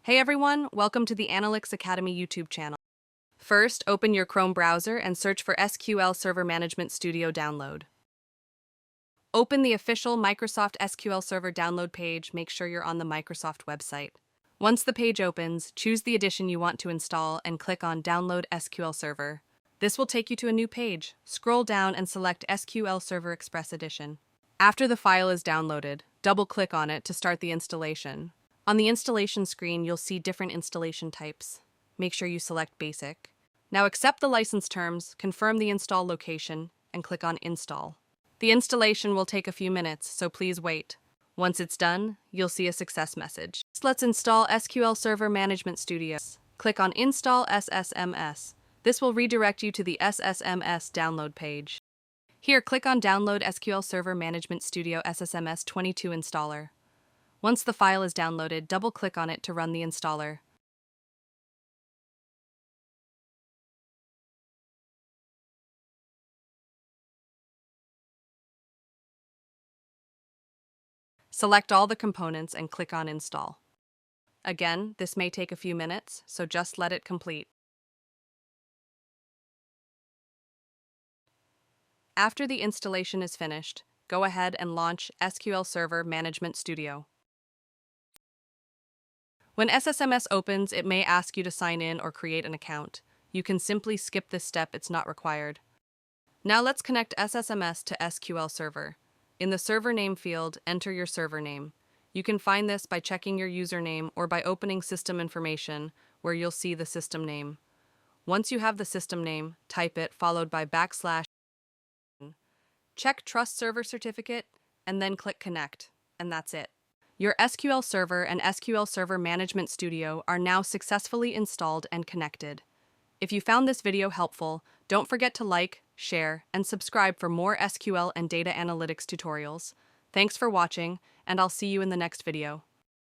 Hey everyone, welcome to the Analyx Academy YouTube channel. First, open your Chrome browser and search for SQL Server Management Studio download. Open the official Microsoft SQL Server download page. Make sure you're on the Microsoft website. Once the page opens, choose the edition you want to install and click on Download SQL Server. This will take you to a new page. Scroll down and select SQL Server Express Edition. After the file is downloaded, double-click on it to start the installation. On the installation screen, you'll see different installation types. Make sure you select Basic. Now accept the license terms, confirm the install location, and click on Install. The installation will take a few minutes, so please wait. Once it's done, you'll see a success message. Let's install SQL Server Management Studio. Click on Install SSMS. This will redirect you to the SSMS download page. Here, click on Download SQL Server Management Studio SSMS 22 Installer. Once the file is downloaded, double-click on it to run the installer. Select all the components and click on Install. Again, this may take a few minutes, so just let it complete. After the installation is finished, go ahead and launch SQL Server Management Studio. When SSMS opens, it may ask you to sign in or create an account. You can simply skip this step, it's not required. Now let's connect SSMS to SQL Server. In the server name field, enter your server name. You can find this by checking your username or by opening System Information, where you'll see the system name. Once you have the system name, type it followed by \. Check Trust Server Certificate, and then click Connect, and that's it. Your SQL Server and SQL Server Management Studio are now successfully installed and connected. If you found this video helpful, don't forget to like, share, and subscribe for more SQL and data analytics tutorials. Thanks for watching, and I'll see you in the next video.